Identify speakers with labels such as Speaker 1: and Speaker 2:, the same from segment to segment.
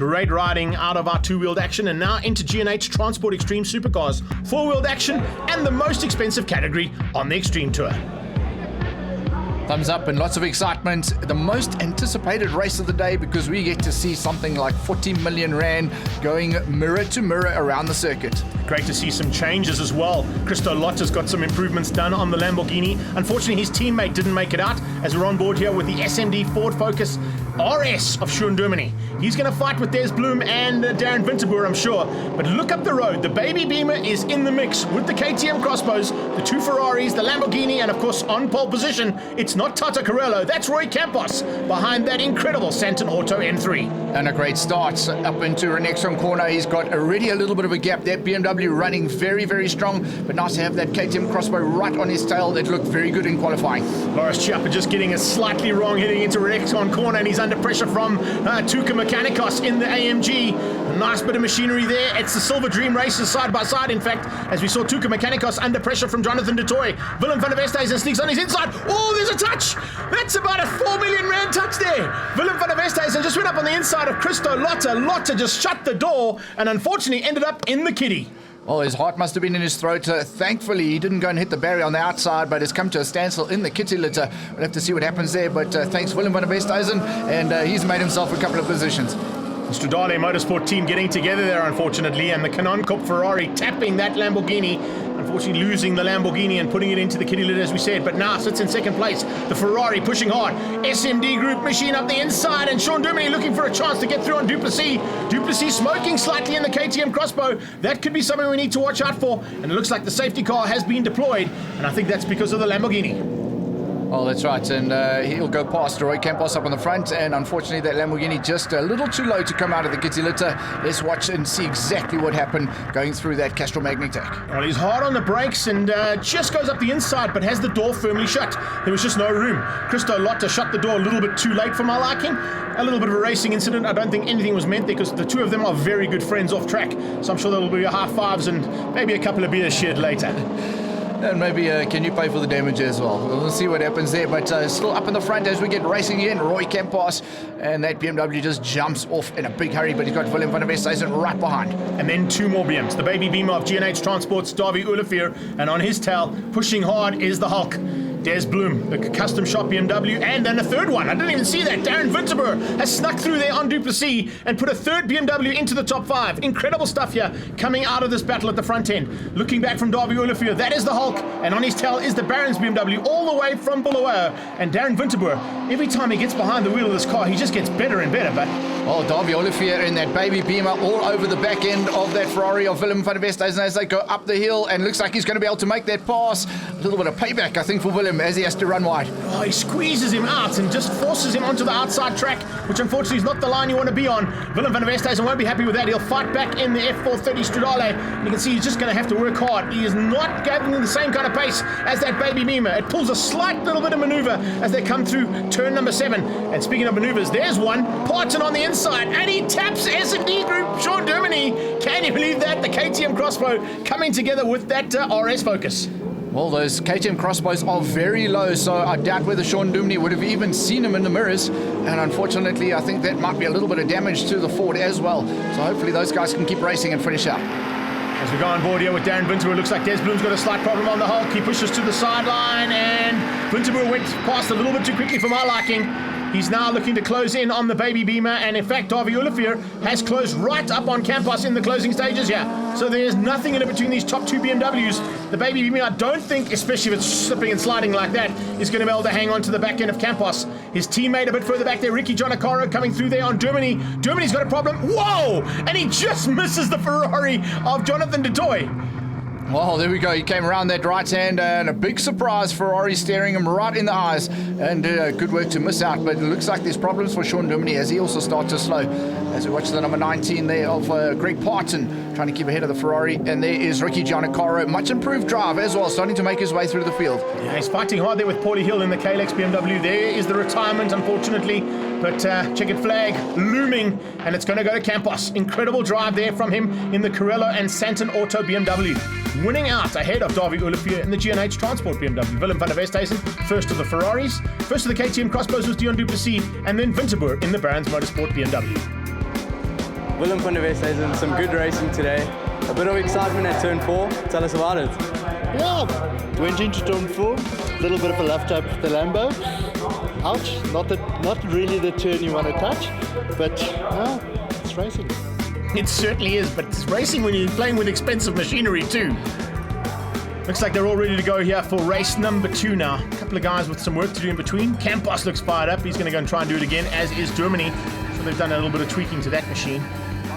Speaker 1: Great riding out of our two-wheeled action, and now into G&H Transport Extreme Supercars, four-wheeled action, and the most expensive category on the Extreme Tour.
Speaker 2: Thumbs up and lots of excitement. The most anticipated race of the day because we get to see something like 40 million rand going mirror to mirror around the circuit.
Speaker 1: Great to see some changes as well. Christo Lotta's got some improvements done on the Lamborghini. Unfortunately, his teammate didn't make it out, as we're on board here with the SMD Ford Focus RS of Sean Germany. He's going to fight with Des Bloom and Darren Winterboer, I'm sure. But look up the road. The Baby Beamer is in the mix with the KTM Crossbows, the two Ferraris, the Lamborghini, and of course on pole position, it's not Tata Carello, that's Roy Campos behind that incredible Santon Auto M3.
Speaker 2: And a great start up into Renexon corner. He's got already a little bit of a gap. That BMW running very, very strong, but nice to have that KTM Crossbow right on his tail. That looked very good in qualifying.
Speaker 1: Loris Chiappa just getting it slightly wrong heading into Renexon corner, and he's under pressure from Tuca Mechanicos in the AMG. A nice bit of machinery there. It's the Silver Dream races side by side, in fact, as we saw Tuca Mechanicos under pressure from Jonathan de Toy. Willem van der Westhuizen sneaks on his inside. Oh, there's a touch. That's about a 4 million rand touch there. Willem van der Westhuizen just went up on the inside of Christo Lotta. Lotta just shut the door and unfortunately ended up in the kitty.
Speaker 2: Oh, his heart must have been in his throat. Thankfully, he didn't go and hit the barrier on the outside, but has come to a standstill in the kitty litter. We'll have to see what happens there, but thanks Willem van der Westhuizen, and he's made himself a couple of positions.
Speaker 1: The Stradale Motorsport team getting together there, unfortunately, and the Canon Cup Ferrari tapping that Lamborghini. Unfortunately losing the Lamborghini and putting it into the kitty litter, as we said, but now sits in second place. The Ferrari pushing hard. SMD Group machine up the inside, and Sean Germany looking for a chance to get through on Duplessis. Duplessis smoking slightly in the KTM Crossbow. That could be something we need to watch out for, and it looks like the safety car has been deployed, and I think that's because of the Lamborghini.
Speaker 2: Oh, that's right, and he'll go past Roy Campos up on the front, and unfortunately that Lamborghini just a little too low to come out of the kitty litter. Let's watch and see exactly what happened going through that Castrol Magnetic.
Speaker 1: Well, he's hard on the brakes and just goes up the inside, but has the door firmly shut. There was just no room. Christo Lotta shut the door a little bit too late for my liking. A little bit of a racing incident. I don't think anything was meant there because the two of them are very good friends off track, so I'm sure there will be high fives and maybe a couple of beers shared later.
Speaker 2: And maybe can you pay for the damage as well? We'll see what happens there, but still up in the front as we get racing in, Roy Campos, and that BMW just jumps off in a big hurry, but he's got Willem van der Westhuizen right behind.
Speaker 1: And then two more BMs. The Baby Beamer of G&H Transport's Davy Olivier, and on his tail, pushing hard, is the Hulk. Des Bloom, the custom shop BMW, and then a third one. I didn't even see that. Darren Winterboer has snuck through there on Duplessis and put a third BMW into the top five. Incredible stuff here coming out of this battle at the front end. Looking back from Davy Olivier, that is the Hulk, and on his tail is the Barron's BMW all the way from Bulawayo. And Darren Winterboer, every time he gets behind the wheel of this car, he just gets better and better. But
Speaker 2: oh, Davy Olivier in that Baby Beamer all over the back end of that Ferrari of Willem van der Westhuizen as they go up the hill, and looks like he's going to be able to make that pass. A little bit of payback, I think, for Willem as he has to run wide.
Speaker 1: Oh, he squeezes him out and just forces him onto the outside track, which unfortunately is not the line you want to be on. Willem van der Westhuizen won't be happy with that. He'll fight back in the F430 Stradale. And you can see he's just going to have to work hard. He is not giving the same kind of pace as that Baby Beamer. It pulls a slight little bit of maneuver as they come through turn number 7. And speaking of maneuvers, there's one. Parton on the inside, and he taps S&D Group, Sean Germany. Can you believe that? The KTM Crossbow coming together with that RS Focus.
Speaker 2: Well, those KTM Crossbows are very low, so I doubt whether Sean Dumney would have even seen him in the mirrors. And unfortunately, I think that might be a little bit of damage to the Ford as well. So hopefully those guys can keep racing and finish up.
Speaker 1: As we go on board here with Darren Winterboer, it looks like Des Bloom's got a slight problem on the Hulk. He pushes to the sideline, and Winterboer went past a little bit too quickly for my liking. He's now looking to close in on the Baby Beamer, and in fact, Davy Olivier has closed right up on Campos in the closing stages here. So there's nothing in it between these top two BMWs. The Baby Beamer, I don't think, especially if it's slipping and sliding like that, is going to be able to hang on to the back end of Campos. His teammate a bit further back there, Ricky Gianacaro, coming through there on Germany. Germany's got a problem. Whoa! And he just misses the Ferrari of Jonathan de Toy.
Speaker 2: Well, there we go. He came around that right hand, and a big surprise. Ferrari staring him right in the eyes, and good work to miss out. But it looks like there's problems for Sean Dumney as he also starts to slow. As we watch the number 19 there of Greg Parton trying to keep ahead of the Ferrari, and there is Ricky Gianacaro, much improved drive as well, starting to make his way through the field.
Speaker 1: Yeah, he's fighting hard there with Paulie Hill in the KLX BMW. There is the retirement, unfortunately, but checkered flag looming, and it's going to go to Campos. Incredible drive there from him in the Carello and Santon Auto BMW. Winning out ahead of Davy Olivier in the G&H Transport BMW. Willem van der Westhuizen, first of the Ferraris. First of the KTM Crossbows was Dion Duplessis, and then Winterboer in the Barron's Motorsport BMW.
Speaker 3: Willem van der Westhuizen, some good racing today. A bit of excitement at turn 4. Tell us about it.
Speaker 4: Yeah, went into turn 4, a little bit of a left tap with the Lambo. Ouch, not really the turn you want to touch, but it's racing.
Speaker 1: It certainly is, but it's racing when you're playing with expensive machinery too. Looks like they're all ready to go here for race number 2 now. A couple of guys with some work to do in between. Campos looks fired up. He's going to go and try and do it again, as is Germany. So they've done a little bit of tweaking to that machine.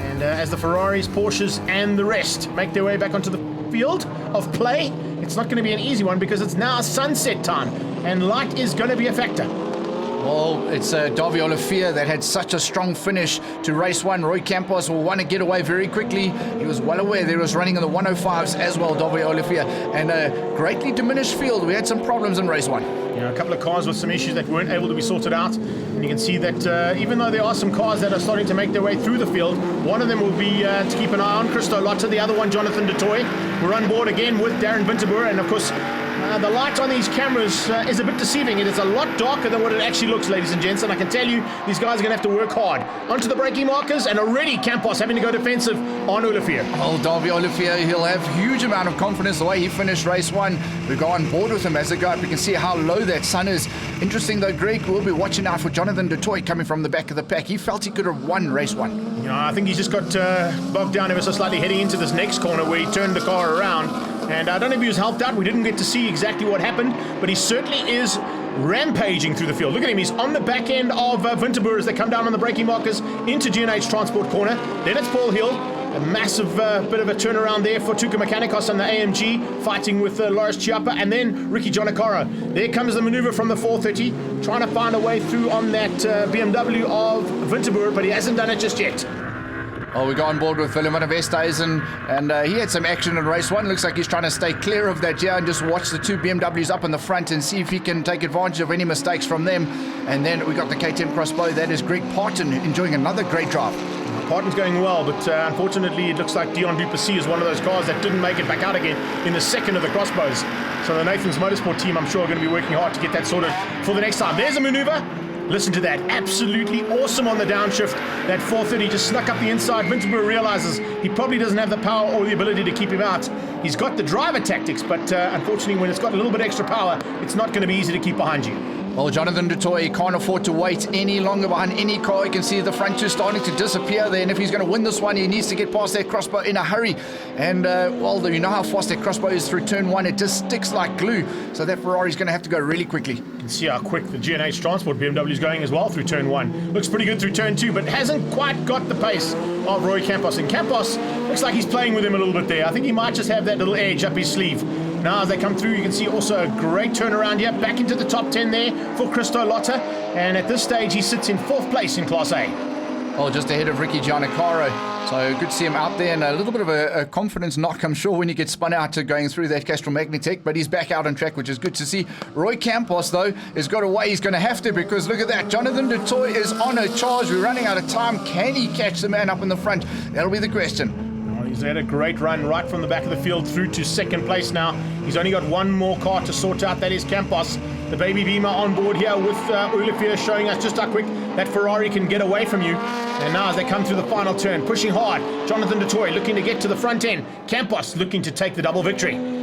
Speaker 1: And as the Ferraris, Porsches, and the rest make their way back onto the field of play, it's not going to be an easy one because it's now sunset time, and light is going to be a factor.
Speaker 2: Well, it's Davi Olivier that had such a strong finish to race 1. Roy Campos will want to get away very quickly. He was well aware they was running in the 105s as well, Davi Olivier, and a greatly diminished field. We had some problems in race 1.
Speaker 1: Yeah, a couple of cars with some issues that weren't able to be sorted out, and you can see that even though there are some cars that are starting to make their way through the field, one of them will be to keep an eye on, Christo Lotta, the other one Jonathan de Toy. We're on board again with Darren Winterboer, and of course the light on these cameras is a bit deceiving. It is a lot darker than what it actually looks, ladies and gents, and I can tell you these guys are going to have to work hard. Onto the braking markers, and already Campos having to go defensive on Olivier.
Speaker 2: Oh, Davi Olivier, he'll have huge amount of confidence the way he finished race 1. We go on board with him as a guy. We can see how low that sun is. Interesting though, Greg, we'll be watching out for Jonathan de Toy coming from the back of the pack. He felt he could have won race 1.
Speaker 1: Yeah, I think he's just got bogged down ever so slightly heading into this next corner where he turned the car around. And I don't know if he was helped out. We didn't get to see exactly what happened, but he certainly is rampaging through the field. Look at him. He's on the back end of Winterboer as they come down on the braking markers into G&H Transport corner. Then it's Paul Hill. A massive bit of a turnaround there for Tuca Mechanicos and the AMG, fighting with Loris Chiappa, and then Ricky Giannaccaro. There comes the maneuver from the 430, trying to find a way through on that BMW of Winterboer, but he hasn't done it just yet.
Speaker 2: Oh, we go on board with Willem van der Westhuizen, and he had some action in race 1. Looks like he's trying to stay clear of that here and just watch the 2 BMWs up in the front and see if he can take advantage of any mistakes from them. And then we got the KTM crossbow. That is Greg Parton enjoying another great drive.
Speaker 1: Parton's going well, but unfortunately it looks like Dion Duplessis is one of those cars that didn't make it back out again in the second of the crossbows. So the Nathan's Motorsport team, I'm sure, are going to be working hard to get that sorted for the next time. There's a maneuver. Listen to that. Absolutely awesome on the downshift. That 430 just snuck up the inside. Winterboer realizes he probably doesn't have the power or the ability to keep him out. He's got the driver tactics, but unfortunately when it's got a little bit extra power, it's not going to be easy to keep behind you.
Speaker 2: Well, Jonathan de Toy can't afford to wait any longer behind any car. You can see the front 2 starting to disappear there, and if he's going to win this one, he needs to get past that crossbow in a hurry. And, well, you know how fast that crossbow is through turn 1. It just sticks like glue, so that Ferrari's going to have to go really quickly.
Speaker 1: You can see how quick the G&H Transport BMW is going as well through turn 1. Looks pretty good through turn 2, but hasn't quite got the pace of Roy Campos. And Campos looks like he's playing with him a little bit there. I think he might just have that little edge up his sleeve. Now as they come through, you can see also a great turnaround here, back into the top 10 there for Christo Lotta, and at this stage he sits in 4th place in Class A.
Speaker 2: Oh, just ahead of Ricky Giannaccaro. So good to see him out there, and a little bit of a confidence knock, I'm sure, when he gets spun out to going through that Castrol Magnetec, but he's back out on track, which is good to see. Roy Campos, though, has got away. He's going to have to, because look at that. Jonathan de Toy is on a charge. We're running out of time. Can he catch the man up in the front? That'll be the question.
Speaker 1: He's had a great run right from the back of the field through to 2nd place now. He's only got one more car to sort out. That is Campos. The baby Beamer on board here with Olivier showing us just how quick that Ferrari can get away from you. And now as they come through the final turn, pushing hard, Jonathan de Toy looking to get to the front end. Campos looking to take the double victory.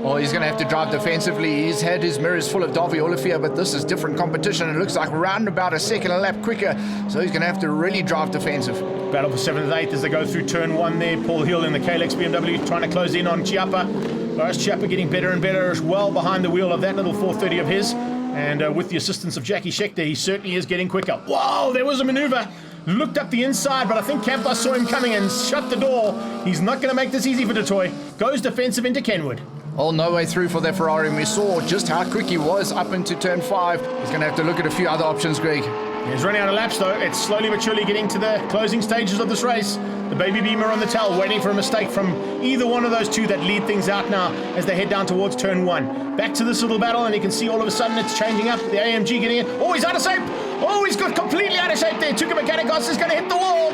Speaker 2: Well, he's going to have to drive defensively. He's had his mirrors full of Davi Olivier, but this is different competition. It looks like round about a second a lap quicker, so he's going to have to really drive defensive.
Speaker 1: Battle for 7th and 8th as they go through turn 1 there. Paul Hill in the KLX BMW trying to close in on Chiappa. Loris Chiappa getting better and better as well behind the wheel of that little 430 of his. And with the assistance of Jackie Schechter, he certainly is getting quicker. Whoa, there was a maneuver. Looked up the inside, but I think Campos saw him coming and shut the door. He's not going to make this easy for de Toy. Goes defensive into Kenwood.
Speaker 2: Oh, no way through for that Ferrari, and we saw just how quick he was up into turn 5. He's going to have to look at a few other options, Greg.
Speaker 1: He's running out of laps, though. It's slowly but surely getting to the closing stages of this race. The baby Beamer on the tail, waiting for a mistake from either one of those two that lead things out now as they head down towards turn 1. Back to this little battle, and you can see all of a sudden it's changing up. The AMG getting it. Oh, he's out of shape. Oh, he's got completely out of shape there. Tuca Mechanicos is going to hit the wall.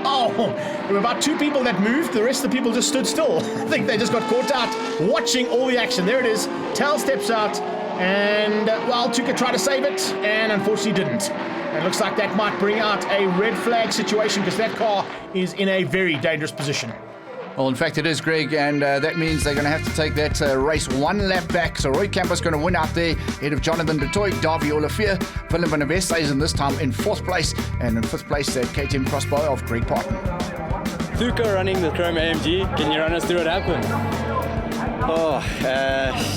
Speaker 1: Oh, there were about 2 people that moved. The rest of the people just stood still. I think they just got caught out watching all the action. There it is. Tal steps out, and well, Tuca tried to save it, and unfortunately didn't. And looks like that might bring out a red flag situation because that car is in a very dangerous position.
Speaker 2: Well, in fact, it is, Greg, and that means they're going to have to take that race one lap back. So Roy Camper's going to win out there, ahead of Jonathan de Toy, Davy Olivier. Willem van der West stays in this time in 4th place, and in 5th place, that KTM crossbar of Greg Parton.
Speaker 3: Thuka running the Chrome AMG. Can you run us through what happened?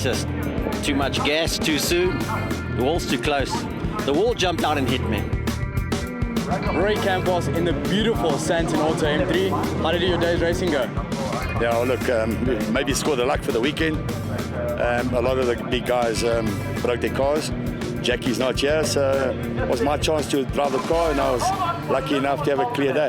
Speaker 5: Just too much gas too soon. The wall's too close. The wall jumped out and hit me.
Speaker 3: Roy Campos in the beautiful Santon Auto M3. How did your day's racing go?
Speaker 6: Yeah, well, look, maybe score the luck for the weekend. A lot of the big guys broke their cars. Jackie's not here, so it was my chance to drive the car, and I was lucky enough to have a clear day.